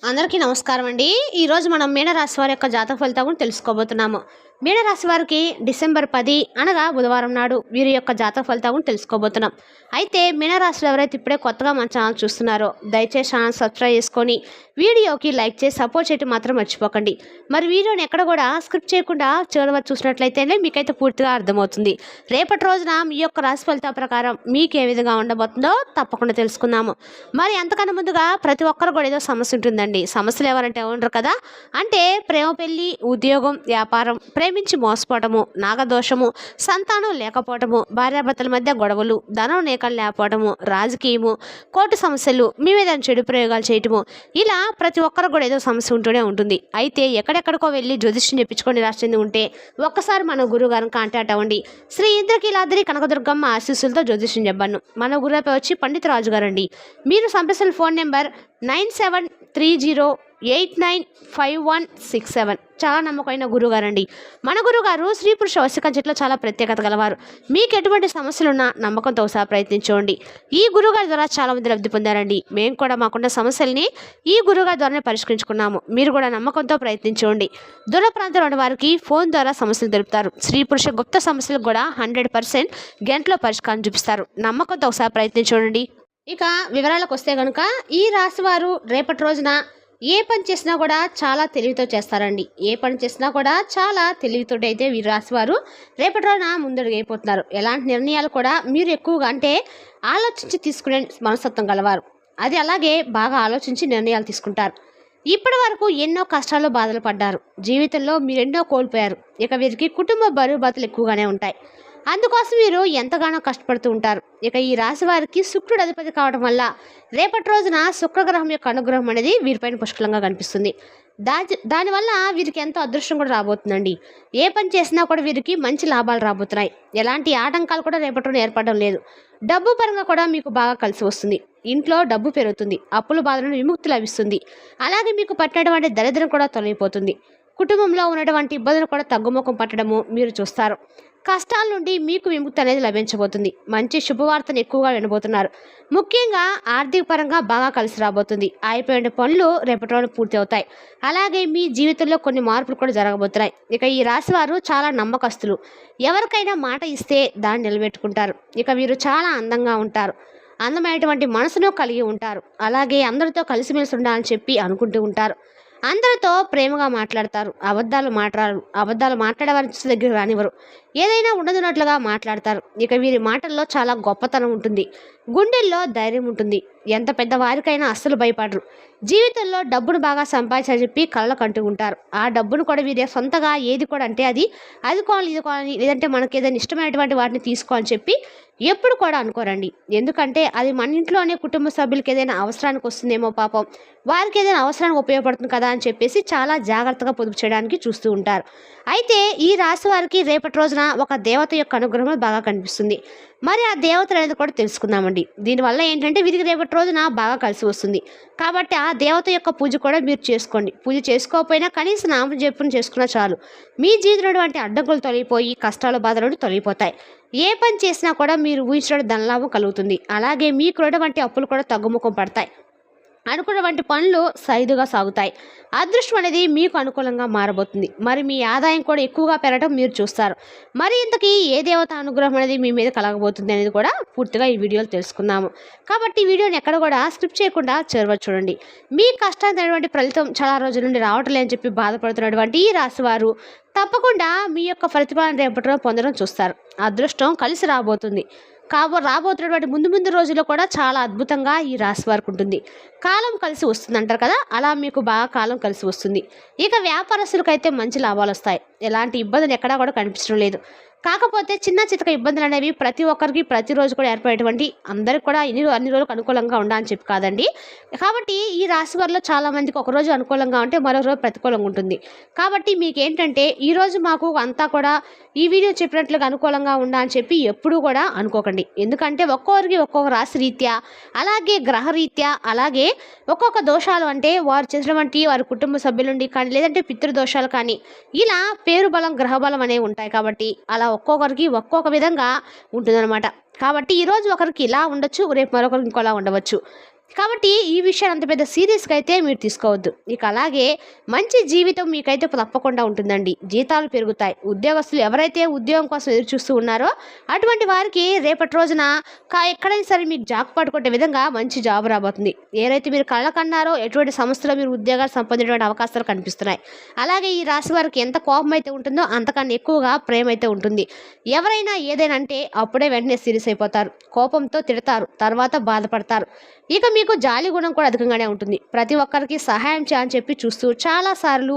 అందరికీ నమస్కారం అండి. ఈరోజు మనం మీనరాశి వారి యొక్క జాతక ఫలితాలను తెలుసుకోబోతున్నాము. మీనరాశి వారికి డిసెంబర్ 10 అనగా బుధవారం నాడు వీరి యొక్క జాతక ఫలితాలను తెలుసుకోబోతున్నాం. అయితే మీనరాశిలో ఎవరైతే ఇప్పుడే కొత్తగా మన ఛానల్ చూస్తున్నారో దయచేసి ఛానల్ సబ్స్క్రైబ్ చేసుకొని వీడియోకి లైక్ చేసి సపోర్ట్ చేయడం మాత్రం మర్చిపోకండి. మరి వీడియోని ఎక్కడ కూడా స్క్రిప్ట్ చేయకుండా చివరి వరకు చూసినట్లయితేనే మీకైతే పూర్తిగా అర్థమవుతుంది. రేపటి రోజున మీ యొక్క రాశి ఫలితాల ప్రకారం మీకు ఏ విధంగా ఉండబోతుందో తప్పకుండా తెలుసుకుందాము. మరి అంతకన్నా ముందుగా ప్రతి ఒక్కరు కూడా ఏదో సమస్య ఉంటుందండి. సమస్యలు ఎవరంటే ఉండరు కదా, అంటే ప్రేమ, పెళ్లి, ఉద్యోగం, వ్యాపారం, ప్రేమించి మోసపోవటము, నాగదోషము, సంతానం లేకపోవటము, భార్యాభర్తల మధ్య గొడవలు, ధనం నేకలు లేకపోవటము, రాజకీయము, కోర్టు సమస్యలు, మీ మీద చెడు ప్రయోగాలు చేయటము, ఇలా ప్రతి ఒక్కరు కూడా ఏదో సమస్య ఉంటూనే ఉంటుంది. అయితే ఎక్కడెక్కడికో వెళ్ళి జ్యోతిష్యం చెప్పించుకొని రాసింది ఉంటే ఒక్కసారి మన గురువు గారిని కాంటాక్ట్ అవ్వండి. శ్రీ ఇంద్రకీలాద్రి కనకదుర్గమ్మ ఆశీస్సులతో జ్యోతిష్యం చెప్పాను. మన గురువుపై వచ్చి పండిత రాజు గారండి. మీరు సంప్రదించిన ఫోన్ నెంబర్ 9730895167. చాలా నమ్మకమైన గురుగారండి. మన గురుగారు స్త్రీ పురుష వశీకరణ చెట్లో చాలా ప్రత్యేకత గలవారు. మీకు ఎటువంటి సమస్యలున్నా నమ్మకంతో ఒకసారి ప్రయత్నించండి. ఈ గురుగారి ద్వారా చాలా మంది లబ్ధి పొందారండి. మేము కూడా మాకున్న సమస్యల్ని ఈ గురుగారి ద్వారానే పరిష్కరించుకున్నాము. మీరు కూడా నమ్మకంతో ప్రయత్నించండి. దూర ప్రాంతంలో ఉన్న వారికి ఫోన్ ద్వారా సమస్యలు తెలుపుతారు. స్త్రీ పురుష గుప్త సమస్యలకు కూడా 100% గంటలో పరిష్కారం చూపిస్తారు. నమ్మకంతో ఒకసారి ప్రయత్నించండి. ఇక వివరాలకు వస్తే కనుక ఈ రాశి వారు రేపటి రోజున ఏ పని చేసినా కూడా చాలా తెలివితో చేస్తారండి. ఏ పని చేసినా కూడా చాలా తెలివితో అయితే వీరు రాశివారు రేపటి రోజున ముందడుగు అయిపోతున్నారు. ఎలాంటి నిర్ణయాలు కూడా మీరు ఎక్కువగా అంటే ఆలోచించి తీసుకునే మనస్తత్వం గలవారు. అది అలాగే బాగా ఆలోచించి నిర్ణయాలు తీసుకుంటారు. ఇప్పటి వరకు ఎన్నో కష్టాలు బాధలు పడ్డారు. జీవితంలో మీరు ఎన్నో కోల్పోయారు. ఇక వీరికి కుటుంబ బరువు బాధలు ఎక్కువగానే ఉంటాయి. అందుకోసం మీరు ఎంతగానో కష్టపడుతూ ఉంటారు. ఇక ఈ రాశి వారికి శుక్రుడు అధిపతి కావడం వల్ల రేపటి రోజున శుక్రగ్రహం యొక్క అనుగ్రహం అనేది వీరిపైన పుష్కలంగా కనిపిస్తుంది. దానివల్ల వీరికి ఎంతో అదృష్టం కూడా రాబోతుందండి. ఏ పని చేసినా కూడా వీరికి మంచి లాభాలు రాబోతున్నాయి. ఎలాంటి ఆటంకాలు కూడా రేపటి రోజున ఏర్పడడం లేదు. డబ్బు పరంగా కూడా మీకు బాగా కలిసి వస్తుంది. ఇంట్లో డబ్బు పెరుగుతుంది. అప్పుల బాధ నుండి విముక్తి లభిస్తుంది. అలాగే మీకు పట్టినటువంటి దరిద్రం కూడా తొలగిపోతుంది. కుటుంబంలో ఉన్నటువంటి ఇబ్బందులు కూడా తగ్గుముఖం పట్టడము మీరు చూస్తారు. కష్టాల నుండి మీకు విముక్తి అనేది లభించబోతుంది. మంచి శుభవార్తను ఎక్కువగా వినబోతున్నారు. ముఖ్యంగా ఆర్థిక పరంగా బాగా కలిసి రాబోతుంది. అయిపోయిన పనులు రేపటి రోజున పూర్తి అవుతాయి. అలాగే మీ జీవితంలో కొన్ని మార్పులు కూడా జరగబోతున్నాయి. ఇక ఈ రాశి వారు చాలా నమ్మకస్తులు. ఎవరికైనా మాట ఇస్తే దాన్ని నిలబెట్టుకుంటారు. ఇక వీరు చాలా అందంగా ఉంటారు. అందమైనటువంటి మనసును కలిగి ఉంటారు. అలాగే అందరితో కలిసిమెలిసి ఉండాలని చెప్పి అనుకుంటూ ఉంటారు. అందరితో ప్రేమగా మాట్లాడతారు. అబద్ధాలు మాట్లాడే వారి దగ్గర రానివ్వరు. ఏదైనా ఉండదున్నట్లుగా మాట్లాడతారు. ఇక వీరి మాటల్లో చాలా గొప్పతనం ఉంటుంది. గుండెల్లో ధైర్యం ఉంటుంది. ఎంత పెద్ద వారికైనా అస్సలు భయపడరు. జీవితంలో డబ్బును బాగా సంపాదించాలని చెప్పి కళ్ళకు అంటూ ఉంటారు. ఆ డబ్బును కూడా వీరి సొంతగా ఏది కూడా అంటే అది కొనాలి, ఇది కొనాలి, లేదంటే మనకి ఏదైనా ఇష్టమైనటువంటి వాటిని తీసుకోవాలని చెప్పి ఎప్పుడు కూడా అనుకోరండి. ఎందుకంటే అది మన ఇంట్లోనే కుటుంబ సభ్యులకి ఏదైనా అవసరానికి వస్తుందేమో, పాపం వారికి ఏదైనా అవసరానికి ఉపయోగపడుతుంది కదా అని చెప్పేసి చాలా జాగ్రత్తగా పొదుపు చేయడానికి చూస్తూ ఉంటారు. అయితే ఈ రాశి వారికి రేపటి రోజున ఒక దేవత యొక్క అనుగ్రహం బాగా కనిపిస్తుంది. మరి ఆ దేవతలు అనేది కూడా తెలుసుకుందామండి. దీనివల్ల ఏంటంటే వీరికి రేపటి రోజున బాగా కలిసి వస్తుంది. కాబట్టి ఆ దేవత యొక్క పూజ కూడా మీరు చేసుకోండి. పూజ చేసుకోకపోయినా కనీసం నామ జపం చేసుకున్నా చాలు. మీ జీవితంలో అడ్డంకులు తొలగిపోయి కష్టాలు బాధలు నుండి తొలగిపోతాయి. ఏ పని చేసినా కూడా మీరు ఊహించిన ధనలాభం కలుగుతుంది. అలాగే మీకున్నటువంటి అప్పులు కూడా తగ్గుముఖం పడతాయి. అనుకున్నటువంటి పనులు సైదుగా సాగుతాయి. అదృష్టం అనేది మీకు అనుకూలంగా మారబోతుంది. మరి మీ ఆదాయం కూడా ఎక్కువగా పెరగడం మీరు చూస్తారు. మరి ఇంతకీ ఏ దేవత అనుగ్రహం అనేది మీ మీద కలగబోతుంది అనేది కూడా పూర్తిగా ఈ వీడియోలో తెలుసుకుందాము. కాబట్టి ఈ వీడియోని ఎక్కడ కూడా స్క్రిప్ట్ చేయకుండా చివరి చూడండి. మీ కష్టానికి ఫలితం చాలా రోజుల నుండి రావటం లేదని చెప్పి బాధపడుతున్నటువంటి ఈ రాశివారు తప్పకుండా మీ యొక్క ప్రతిఫలాన్ని రేపటిలో పొందడం చూస్తారు. అదృష్టం కలిసి రాబోతుంది. రాబోతున్నటువంటి ముందు రోజుల్లో కూడా చాలా అద్భుతంగా ఈ రాశి వారికి ఉంటుంది. కాలం కలిసి వస్తుంది అంటారు కదా, అలా మీకు బాగా కాలం కలిసి వస్తుంది. ఇక వ్యాపారస్తులకైతే మంచి లాభాలు వస్తాయి. ఎలాంటి ఇబ్బందులు ఎక్కడా కూడా కనిపించడం లేదు. కాకపోతే చిన్న చితక ఇబ్బందులు అనేవి ప్రతి ఒక్కరికి ప్రతిరోజు కూడా ఏర్పడేటువంటి అందరికి కూడా అన్ని రోజులకు అనుకూలంగా ఉండాలని చెప్పి కాదండి. కాబట్టి ఈ రాశి వారిలో చాలా మందికి ఒకరోజు అనుకూలంగా ఉంటే మరో రోజు ప్రతికూలంగా ఉంటుంది. కాబట్టి మీకు ఏంటంటే ఈరోజు మాకు అంతా కూడా ఈ వీడియో చెప్పినట్లుగా అనుకూలంగా ఉండాలని చెప్పి ఎప్పుడూ కూడా అనుకోకండి. ఎందుకంటే ఒక్కొక్కరికి ఒక్కొక్క రాశి రీత్యా, అలాగే గ్రహరీత్యా, అలాగే ఒక్కొక్క దోషాలు అంటే వారు చేసినటువంటి వారి కుటుంబ సభ్యుల నుండి కానీ, లేదంటే పితృదోషాలు కానీ, ఇలా పేరు బలం గ్రహ బలం అనేవి ఉంటాయి. కాబట్టి అలా ఒక్కొక్కరికి ఒక్కొక్క విధంగా ఉంటుందన్నమాట. కాబట్టి ఈరోజు ఒకరికి ఇలా ఉండొచ్చు, రేపు మరొకరికి ఇంకోలా ఉండవచ్చు. కాబట్టి ఈ విషయాన్ని అంత పెద్ద సీరియస్గా అయితే మీరు తీసుకోవద్దు. ఇక అలాగే మంచి జీవితం మీకైతే తప్పకుండా ఉంటుందండి. జీతాలు పెరుగుతాయి. ఉద్యోగస్తులు ఎవరైతే ఉద్యోగం కోసం ఎదురు చూస్తూ ఉన్నారో అటువంటి వారికి రేపటి రోజున ఎక్కడైనా సరే మీకు జాబ్ పట్టుకునే విధంగా మంచి జాబ్ రాబోతుంది. ఏదైతే మీరు కళ్ళ కన్నారో ఎటువంటి సంస్థలో మీరు ఉద్యోగాలు సంపాదించేటువంటి అవకాశాలు కనిపిస్తున్నాయి. అలాగే ఈ రాశి వారికి ఎంత కోపం అయితే ఉంటుందో అంతకన్నా ఎక్కువగా ప్రేమ అయితే ఉంటుంది. ఎవరైనా ఏదైనా అంటే అప్పుడే వెంటనే సీరియస్ అయిపోతారు. కోపంతో తిడతారు, తర్వాత బాధపడతారు. ఇక మీకు జాలి గుణం కూడా అధికంగానే ఉంటుంది. ప్రతి ఒక్కరికి సహాయం చేయని చెప్పి చూస్తూ చాలాసార్లు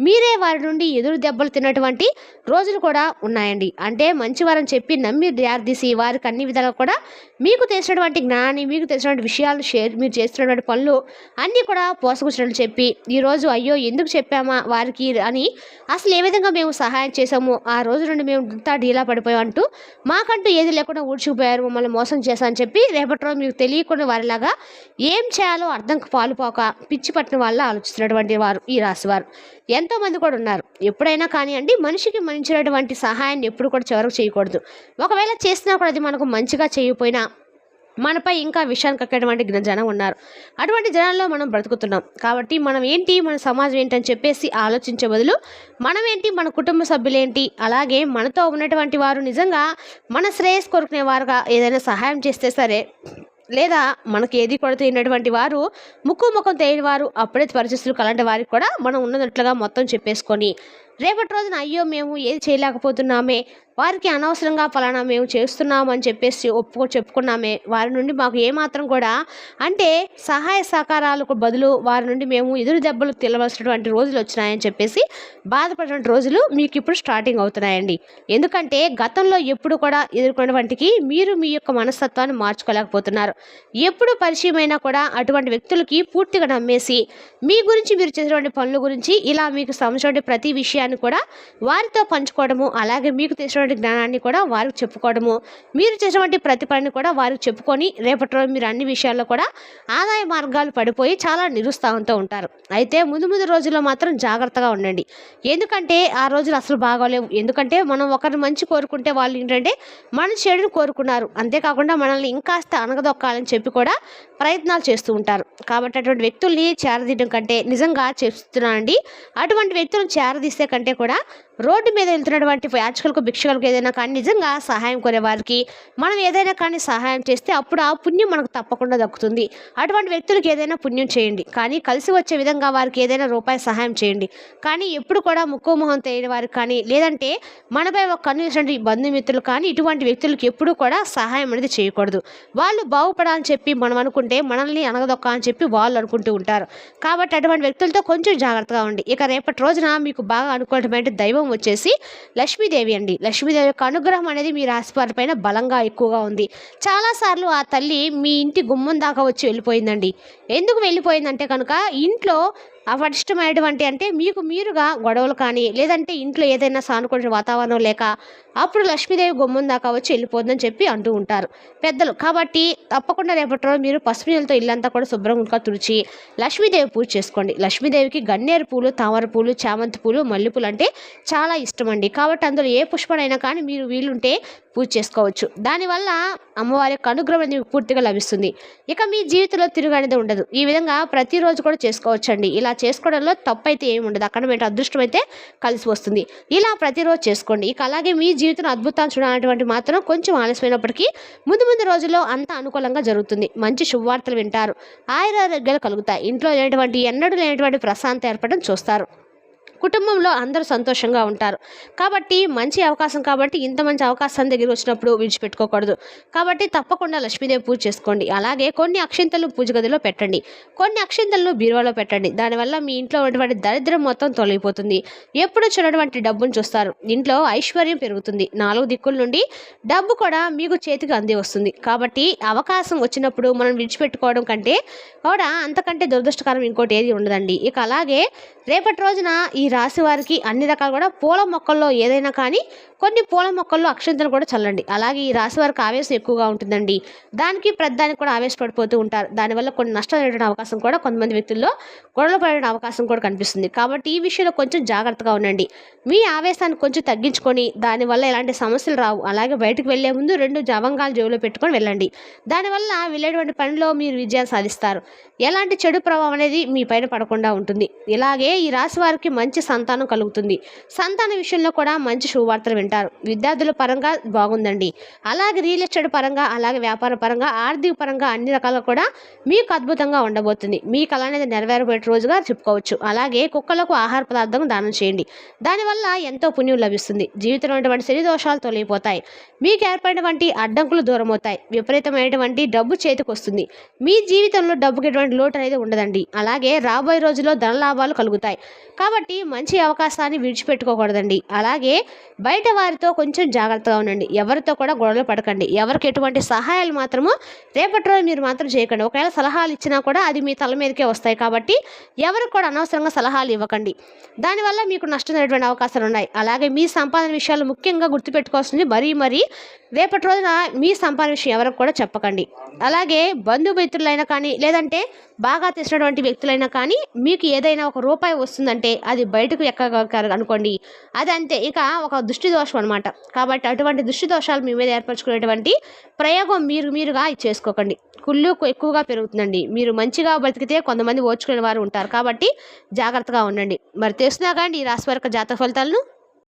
మీరే వారి నుండి ఎదురు దెబ్బలు తిన్నటువంటి రోజులు కూడా ఉన్నాయండి. అంటే మంచివారని చెప్పి నమ్మి దారితీసి వారికి అన్ని విధాలుగా కూడా మీకు తెలిసినటువంటి జ్ఞానాన్ని, మీకు తెలిసినటువంటి విషయాలను మీరు చేస్తున్నటువంటి పనులు అన్నీ కూడా పోసగుచ్చినట్లు చెప్పి ఈరోజు అయ్యో ఎందుకు చెప్పామా వారికి అని, అసలు ఏ విధంగా మేము సహాయం చేసాము, ఆ రోజు నుండి మేము ఇంత డీలా పడిపోయాం అంటూ మాకంటూ ఏది లేకుండా ఊడ్చుకుపోయారు, మమ్మల్ని మోసం చేశారని చెప్పి రేపటి రోజు మీకు తెలియకుండా వారిలాగా ఏం చేయాలో అర్థం పాలుపోక పిచ్చి పట్టిన వాళ్ళ ఆలోచిస్తున్నటువంటి వారు ఈ రాశివారు ఎంతోమంది కూడా ఉన్నారు. ఎప్పుడైనా కానివ్వండి, మనిషికి మంచినటువంటి సహాయాన్ని ఎప్పుడు కూడా చివరకు చేయకూడదు. ఒకవేళ చేసినా కూడా అది మనకు మంచిగా చేయకపోయినా మనపై ఇంకా విషయాన్ని కక్కేటువంటి జనం ఉన్నారు. అటువంటి జనాల్లో మనం బ్రతుకుతున్నాం. కాబట్టి మనం ఏంటి, మన సమాజం ఏంటని చెప్పేసి ఆలోచించే బదులు మనం ఏంటి, మన కుటుంబ సభ్యులేంటి, అలాగే మనతో ఉన్నటువంటి వారు నిజంగా మన శ్రేయస్ కోరుకునే వారుగా ఏదైనా సహాయం చేస్తే సరే, లేదా మనకి ఏది కూడా తెలియనటువంటి వారు, ముఖం తెలియని వారు, అప్పుడే పరిస్థితులు అలాంటి వారికి కూడా మనం ఉన్నట్లుగా మొత్తం చెప్పేసుకొని రేపటి రోజున అయ్యో మేము ఏది చేయలేకపోతున్నామే, వారికి అనవసరంగా ఫలానా మేము చేస్తున్నాము అని చెప్పేసి చెప్పుకున్నామే, వారి నుండి మాకు ఏమాత్రం కూడా అంటే సహాయ సహకారాలకు బదులు వారి నుండి మేము ఎదురు దెబ్బలు తినవలసినటువంటి రోజులు వచ్చినాయని చెప్పేసి బాధపడినటువంటి రోజులు మీకు ఇప్పుడు స్టార్టింగ్ అవుతున్నాయండి. ఎందుకంటే గతంలో ఎప్పుడు కూడా ఎదుర్కొన్నటువంటికి మీరు మీ యొక్క మనస్తత్వాన్ని మార్చుకోలేకపోతున్నారు. ఎప్పుడు పరిచయమైనా కూడా అటువంటి వ్యక్తులకి పూర్తిగా నమ్మేసి మీ గురించి, మీరు చేసినటువంటి పనుల గురించి, ఇలా మీకు సంబంధించిన ప్రతి విషయాన్ని కూడా వారితో పంచుకోవడము, అలాగే మీకు తెలిసినటువంటి జ్ఞానాన్ని కూడా వారికి చెప్పుకోవడము, మీరు చేసినటువంటి ప్రతి పనిని కూడా వారికి చెప్పుకొని రేపటి రోజు మీరు అన్ని విషయాల్లో కూడా ఆదాయ మార్గాలు పడిపోయి చాలా నిరుత్సాహంతో ఉంటారు. అయితే ముందు రోజుల్లో మాత్రం జాగ్రత్తగా ఉండండి. ఎందుకంటే ఆ రోజులు అసలు బాగోలేవు. ఎందుకంటే మనం ఒకరిని మంచి కోరుకుంటే వాళ్ళు ఏంటంటే మన చెడును కోరుకున్నారు, అంతేకాకుండా మనల్ని ఇంకాస్త అనగదొక్కాలని చెప్పి కూడా ప్రయత్నాలు చేస్తూ ఉంటారు. కాబట్టి అటువంటి వ్యక్తుల్ని చేరదీయడం కంటే, నిజంగా చెప్తున్నానండి, అటువంటి వ్యక్తులను చేరదీస్తే కంటే కూడా రోడ్డు మీద వెళ్తున్నటువంటి యాచకులకు, భిక్షకులకు ఏదైనా కానీ నిజంగా సహాయం కోరే వారికి మనం ఏదైనా కానీ సహాయం చేస్తే అప్పుడు ఆ పుణ్యం మనకు తప్పకుండా దక్కుతుంది. అటువంటి వ్యక్తులకు ఏదైనా పుణ్యం చేయండి, కానీ కలిసి వచ్చే విధంగా వారికి ఏదైనా రూపాయి సహాయం చేయండి. కానీ ఎప్పుడు కూడా ముక్కు మొహం తెలియని వారికి కానీ, లేదంటే మనపై ఒక కన్ను బంధుమిత్రులు కానీ ఇటువంటి వ్యక్తులకు ఎప్పుడూ కూడా సహాయం అనేది చేయకూడదు. వాళ్ళు బాగుపడాలని చెప్పి మనం అనుకుంటే మనల్ని అనగదొక్క అని చెప్పి వాళ్ళు అనుకుంటూ ఉంటారు. కాబట్టి అటువంటి వ్యక్తులతో కొంచెం జాగ్రత్తగా ఉండి. ఇక రేపటి రోజున మీకు బాగా అనుకున్నటువంటి దైవం వచ్చేసి లక్ష్మీదేవి అండి. లక్ష్మీదేవి యొక్క అనుగ్రహం అనేది మీ రాశి వారి పైన బలంగా ఎక్కువగా ఉంది. చాలాసార్లు ఆ తల్లి మీ ఇంటి గుమ్మం దాకా వచ్చి వెళ్ళిపోయిందండి. ఎందుకు వెళ్ళిపోయిందంటే కనుక ఇంట్లో అవరిష్టమైనటువంటి అంటే మీకు మీరుగా గొడవలు కానీ, లేదంటే ఇంట్లో ఏదైనా సానుకూల వాతావరణం లేక అప్పుడు లక్ష్మీదేవి గుమ్మం దాకా వచ్చి వెళ్ళిపోతుందని చెప్పి అంటూ ఉంటారు పెద్దలు. కాబట్టి తప్పకుండా రేపటి రోజు మీరు పసుపు నీళ్ళతో ఇల్లంతా కూడా శుభ్రంగా తుడిచి లక్ష్మీదేవి పూజ చేసుకోండి. లక్ష్మీదేవికి గన్నేరు పూలు, తామర పూలు, చామంతి పూలు, మల్లెపూలు అంటే చాలా ఇష్టం అండి. కాబట్టి అందులో ఏ పుష్పనైనా కానీ మీరు వీలుంటే పూజ చేసుకోవచ్చు. దానివల్ల అమ్మవారి యొక్క అనుగ్రహం అనేది పూర్తిగా లభిస్తుంది. ఇక మీ జీవితంలో తిరుగనేది ఉండదు. ఈ విధంగా ప్రతిరోజు కూడా చేసుకోవచ్చండి. ఇలా చేసుకోవడంలో తప్పు అయితే ఏమి ఉండదు. అక్కడ మీకు అదృష్టం అయితే కలిసి వస్తుంది. ఇలా ప్రతిరోజు చేసుకోండి. ఇక అలాగే మీ జీవితంలో అద్భుతాలు చూడాలన్నటువంటి మాత్రం కొంచెం ఆలస్యమైనప్పటికీ ముందు రోజుల్లో అంతా అనుకూలంగా జరుగుతుంది. మంచి శుభవార్తలు వింటారు, ఆయురారోగ్యాలు కలుగుతాయి. ఇంట్లో ఎన్నడూ లేనటువంటి ప్రశాంతత ఏర్పడడం చూస్తారు. కుటుంబంలో అందరూ సంతోషంగా ఉంటారు. కాబట్టి మంచి అవకాశం, కాబట్టి ఇంత మంచి అవకాశం దగ్గర వచ్చినప్పుడు విడిచిపెట్టుకోకూడదు. కాబట్టి తప్పకుండా లక్ష్మీదేవి పూజ చేసుకోండి. అలాగే కొన్ని అక్షింతలు పూజ గదిలో పెట్టండి, కొన్ని అక్షింతలను బీరువాలో పెట్టండి. దానివల్ల మీ ఇంట్లో ఉన్నటువంటి దరిద్రం మొత్తం తొలగిపోతుంది. ఎప్పుడు చూడటువంటి డబ్బును చూస్తారు. ఇంట్లో ఐశ్వర్యం పెరుగుతుంది. 4 దిక్కుల నుండి డబ్బు కూడా మీకు చేతికి అంది వస్తుంది. కాబట్టి అవకాశం వచ్చినప్పుడు మనం విడిచిపెట్టుకోవడం కంటే కూడా అంతకంటే దురదృష్టకరం ఇంకోటి ఏది ఉండదండి. ఇక అలాగే రేపటి రోజున ఈ రాశి వారికి అన్ని రకాలు కూడా పూల మొక్కల్లో ఏదైనా కానీ కొన్ని పూల మొక్కల్లో అక్షంతలు కూడా చల్లండి. అలాగే ఈ రాశి వారికి ఆవేశం ఎక్కువగా ఉంటుందండి. దానికి ప్రతిదానికి కూడా ఆవేశపడిపోతూ ఉంటారు. దానివల్ల కొన్ని నష్టాలు జరిగే అవకాశం కూడా కొంతమంది వ్యక్తుల్లో గొడవలు పడే అవకాశం కూడా కనిపిస్తుంది. కాబట్టి ఈ విషయంలో కొంచెం జాగ్రత్తగా ఉండండి. మీ ఆవేశాన్ని కొంచెం తగ్గించుకొని దానివల్ల ఎలాంటి సమస్యలు రావు. అలాగే బయటకు వెళ్లే ముందు 2 జవంగాలు జేబులో పెట్టుకొని వెళ్ళండి. దానివల్ల వెళ్ళేటువంటి పనిలో మీరు విజయాన్ని సాధిస్తారు. ఎలాంటి చెడు ప్రభావం అనేది మీ పైన పడకుండా ఉంటుంది. ఇలాగే ఈ రాశి వారికి మంచి సంతానం కలుగుతుంది. సంతాన విషయంలో కూడా మంచి శుభవార్తలు వింటారు. విద్యార్థుల పరంగా బాగుందండి. అలాగే రియల్ ఎస్టేట్ పరంగా, అలాగే వ్యాపార పరంగా, ఆర్థిక పరంగా అన్ని రకాలుగా కూడా మీకు అద్భుతంగా ఉండబోతుంది. మీ కళ అనేది నెరవేరబోయే రోజుగా చెప్పుకోవచ్చు. అలాగే కుక్కలకు ఆహార పదార్థం దానం చేయండి. దానివల్ల ఎంతో పుణ్యం లభిస్తుంది. జీవితంలో ఉన్నటువంటి శని దోషాలు తొలగిపోతాయి. మీకు ఏర్పడినటువంటి అడ్డంకులు దూరం అవుతాయి. విపరీతమైనటువంటి డబ్బు చేతికి వస్తుంది. మీ జీవితంలో డబ్బుకి ఎటువంటి లోటు అనేది ఉండదండి. అలాగే రాబోయే రోజుల్లో ధన లాభాలు కలుగుతాయి. కాబట్టి మంచి అవకాశాన్ని విడిచిపెట్టుకోకూడదండి. అలాగే బయట వారితో కొంచెం జాగ్రత్తగా ఉండండి. ఎవరితో కూడా గొడవలు పడకండి. ఎవరికి ఎటువంటి సహాయాలు మాత్రము రేపటి రోజు మీరు మాత్రం చేయకండి. ఒకవేళ సలహాలు ఇచ్చినా కూడా అది మీ తల మీదకే వస్తాయి. కాబట్టి ఎవరికి కూడా అనవసరంగా సలహాలు ఇవ్వకండి. దానివల్ల మీకు నష్టం జరిగేటువంటి అవకాశాలు ఉన్నాయి. అలాగే మీ సంపాదన విషయాలు ముఖ్యంగా గుర్తుపెట్టుకోవాల్సింది మరీ రేపటి రోజున మీ సంపాదన విషయం ఎవరికి కూడా చెప్పకండి. అలాగే బంధుమిత్రులైనా కానీ, లేదంటే బాగా తెలిసినటువంటి వ్యక్తులైనా కానీ మీకు ఏదైనా ఒక రూపాయి వస్తుందంటే అది బయటకు ఎక్కగలరు అనుకోండి. అది అంతే, ఇక ఒక దృష్టి దోషం అనమాట. కాబట్టి అటువంటి దృష్టి దోషాలు మీ మీద ఏర్పరచుకునేటువంటి ప్రయోగం మీరుగా చేసుకోకండి. కుళ్ళు ఎక్కువగా పెరుగుతుందండి. మీరు మంచిగా బతికితే కొంతమంది ఓర్చుకునే వారు ఉంటారు. కాబట్టి జాగ్రత్తగా ఉండండి. మరి తెలుసునా కానీ ఈ రాశి వారి యొక్క జాతక ఫలితాలను